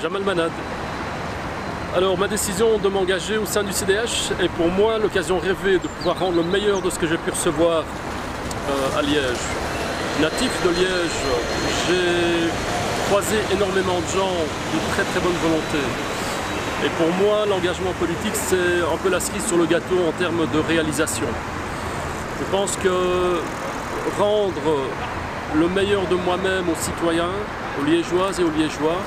Jamal Manad. Alors ma décision de m'engager au sein du CDH est pour moi l'occasion rêvée de pouvoir rendre le meilleur de ce que j'ai pu recevoir à Liège. Natif de Liège, j'ai croisé énormément de gens de très bonne volonté. Et pour moi, l'engagement politique, c'est un peu la cerise sur le gâteau en termes de réalisation. Je pense que rendre le meilleur de moi-même aux citoyens, aux Liégeoises et aux Liégeois,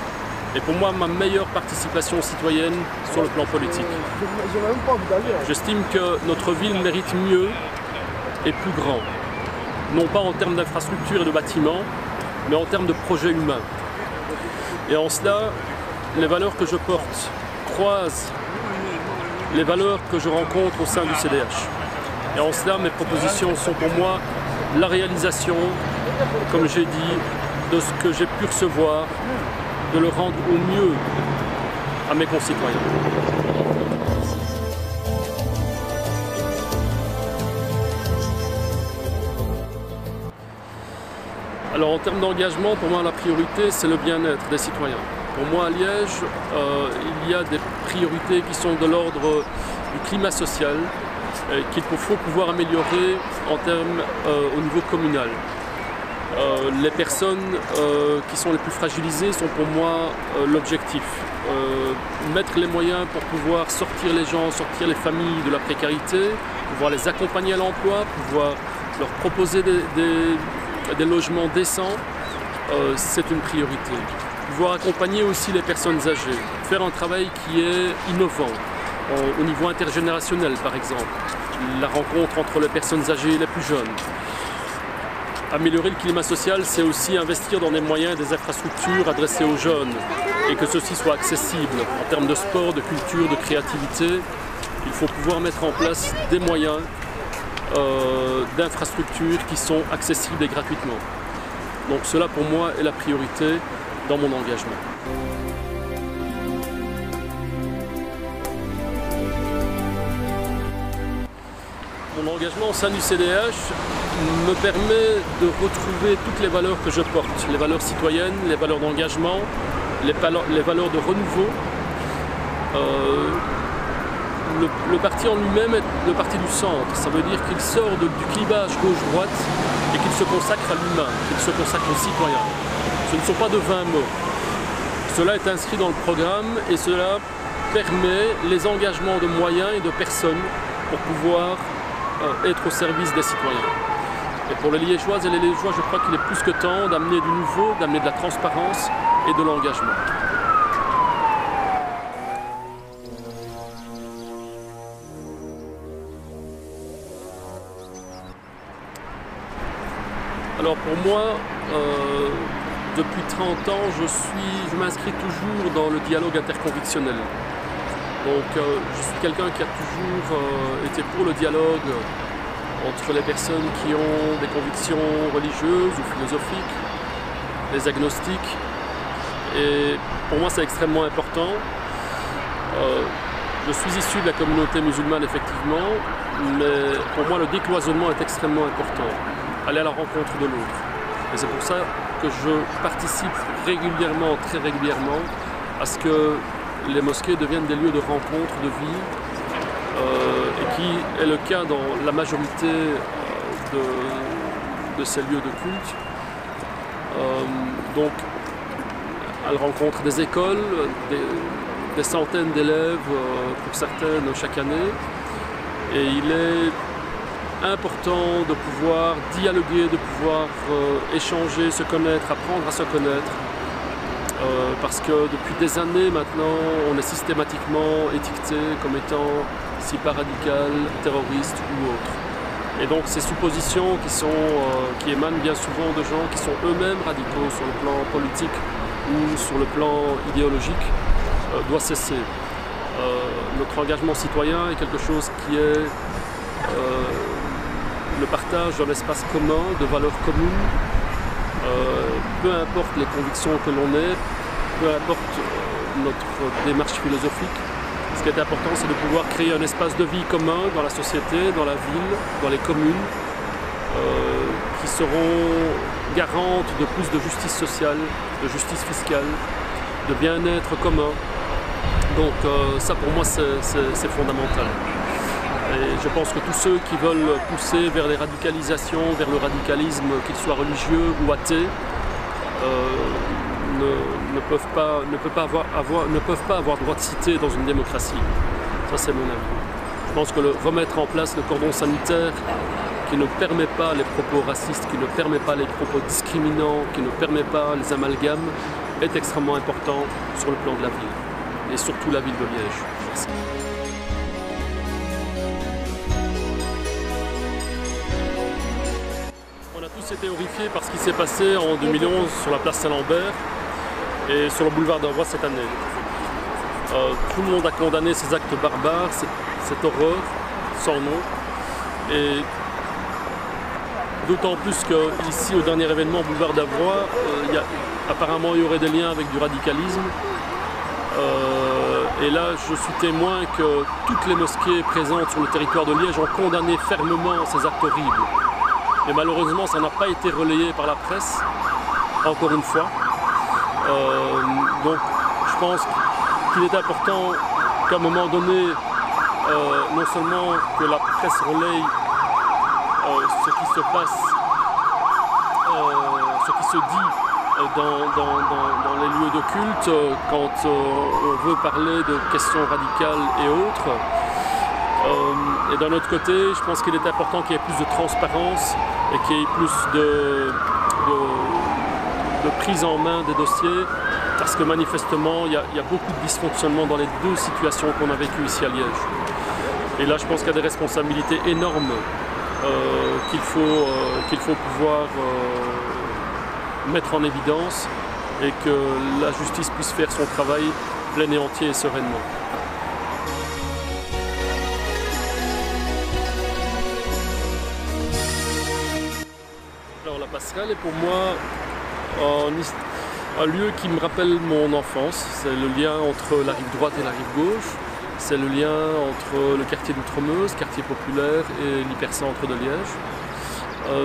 est pour moi ma meilleure participation citoyenne sur le plan politique. J'estime que notre ville mérite mieux et plus grand. Non pas en termes d'infrastructures et de bâtiments, mais en termes de projets humains. Et en cela, les valeurs que je porte croisent les valeurs que je rencontre au sein du CDH. Et en cela, mes propositions sont pour moi la réalisation, comme j'ai dit, de ce que j'ai pu recevoir, de le rendre au mieux à mes concitoyens. Alors en termes d'engagement, pour moi la priorité c'est le bien-être des citoyens. Pour moi à Liège, il y a des priorités qui sont de l'ordre du climat social qu'il faut pouvoir améliorer en termes au niveau communal. Les personnes qui sont les plus fragilisées sont pour moi l'objectif. Mettre les moyens pour pouvoir sortir les gens, sortir les familles de la précarité, pouvoir les accompagner à l'emploi, pouvoir leur proposer des logements décents, c'est une priorité. Pouvoir accompagner aussi les personnes âgées, faire un travail qui est innovant, au niveau intergénérationnel par exemple, la rencontre entre les personnes âgées et les plus jeunes. Améliorer le climat social, c'est aussi investir dans des moyens et des infrastructures adressées aux jeunes et que ceci soit accessible en termes de sport, de culture, de créativité. Il faut pouvoir mettre en place des moyens d'infrastructures qui sont accessibles et gratuitement. Donc cela pour moi est la priorité dans mon engagement. Mon engagement au sein du CDH me permet de retrouver toutes les valeurs que je porte, les valeurs citoyennes, les valeurs d'engagement, les valeurs de renouveau. Le parti en lui-même est le parti du centre, ça veut dire qu'il sort du clivage gauche-droite et qu'il se consacre à l'humain, qu'il se consacre aux citoyens. Ce ne sont pas de vains mots. Cela est inscrit dans le programme et cela permet les engagements de moyens et de personnes pour pouvoir être au service des citoyens. Et pour les Liégeoises et les Liégeois, je crois qu'il est plus que temps d'amener du nouveau, d'amener de la transparence et de l'engagement. Alors pour moi, depuis 30 ans, je m'inscris toujours dans le dialogue interconvictionnel. Donc je suis quelqu'un qui a toujours été pour le dialogue entre les personnes qui ont des convictions religieuses ou philosophiques, les agnostiques. Et pour moi c'est extrêmement important. Je suis issu de la communauté musulmane effectivement, mais pour moi le décloisonnement est extrêmement important. Aller à la rencontre de l'autre. Et c'est pour ça que je participe régulièrement, très régulièrement, à ce que les mosquées deviennent des lieux de rencontre, de vie, et qui est le cas dans la majorité de ces lieux de culte. Donc, elle rencontre des écoles, des centaines d'élèves, pour certaines chaque année, et il est important de pouvoir dialoguer, de pouvoir échanger, se connaître, apprendre à se connaître. Parce que depuis des années maintenant, on est systématiquement étiqueté comme étant si pas radical, terroriste ou autre. Et donc ces suppositions qui émanent bien souvent de gens qui sont eux-mêmes radicaux sur le plan politique ou sur le plan idéologique doivent cesser. Notre engagement citoyen est quelque chose qui est le partage d'un espace commun, de valeurs communes, peu importe les convictions que l'on ait, peu importe notre démarche philosophique. Ce qui est important, c'est de pouvoir créer un espace de vie commun dans la société, dans la ville, dans les communes, qui seront garantes de plus de justice sociale, de justice fiscale de bien-être commun. Donc ça pour moi c'est fondamental. Et je pense que tous ceux qui veulent pousser vers les radicalisations, vers le radicalisme, qu'il soit religieux ou athée, ne peuvent pas avoir droit de cité dans une démocratie. Ça c'est mon avis. Je pense que remettre en place le cordon sanitaire qui ne permet pas les propos racistes, qui ne permet pas les propos discriminants, qui ne permet pas les amalgames, est extrêmement important sur le plan de la ville, et surtout la ville de Liège. Merci. On a tous été horrifiés par ce qui s'est passé en 2011 sur la place Saint-Lambert et sur le boulevard d'Avroy cette année. Tout le monde a condamné ces actes barbares, cette horreur sans nom. Et d'autant plus qu'ici, au dernier événement au boulevard d'Avroy, apparemment il y aurait des liens avec du radicalisme. Et là, je suis témoin que toutes les mosquées présentes sur le territoire de Liège ont condamné fermement ces actes horribles. Et malheureusement, ça n'a pas été relayé par la presse, encore une fois. Donc, je pense qu'il est important qu'à un moment donné, non seulement que la presse relaye ce qui se passe, ce qui se dit dans les lieux de culte, quand on veut parler de questions radicales et autres. Et d'un autre côté, je pense qu'il est important qu'il y ait plus de transparence et qu'il y ait plus de prise en main des dossiers, parce que manifestement, il y a beaucoup de dysfonctionnements dans les deux situations qu'on a vécues ici à Liège. Et là, je pense qu'il y a des responsabilités énormes qu'il faut pouvoir mettre en évidence et que la justice puisse faire son travail plein et entier et sereinement. Alors la passerelle est pour moi un lieu qui me rappelle mon enfance. C'est le lien entre la rive droite et la rive gauche. C'est le lien entre le quartier d'Outremeuse, quartier populaire, et l'hypercentre de Liège.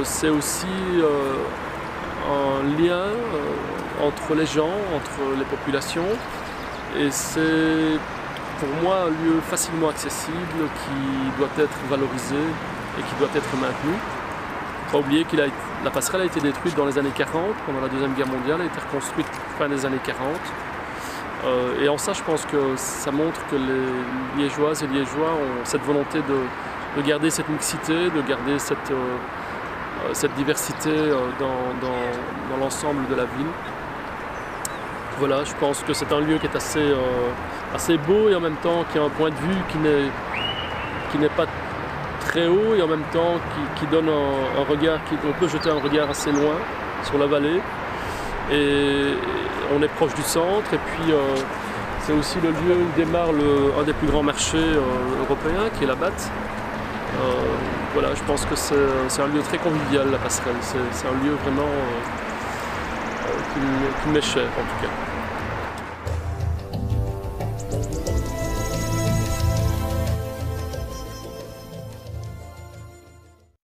C'est aussi un lien entre les gens, entre les populations. Et c'est pour moi un lieu facilement accessible qui doit être valorisé et qui doit être maintenu. Il ne faut pas oublier que la passerelle a été détruite dans les années 40, pendant la Deuxième Guerre mondiale, elle a été reconstruite fin des années 40. Et en ça, je pense que ça montre que les Liégeoises et Liégeois ont cette volonté de garder cette mixité, de garder cette diversité dans l'ensemble de la ville. Voilà, je pense que c'est un lieu qui est assez beau et en même temps qui a un point de vue qui n'est pas très haut et en même temps qui donne un regard, on peut jeter un regard assez loin sur la vallée. Et on est proche du centre et puis c'est aussi le lieu où démarre un des plus grands marchés européens qui est la Batte. Voilà, je pense que c'est un lieu très convivial, la passerelle. C'est un lieu vraiment qui m'est cher en tout cas.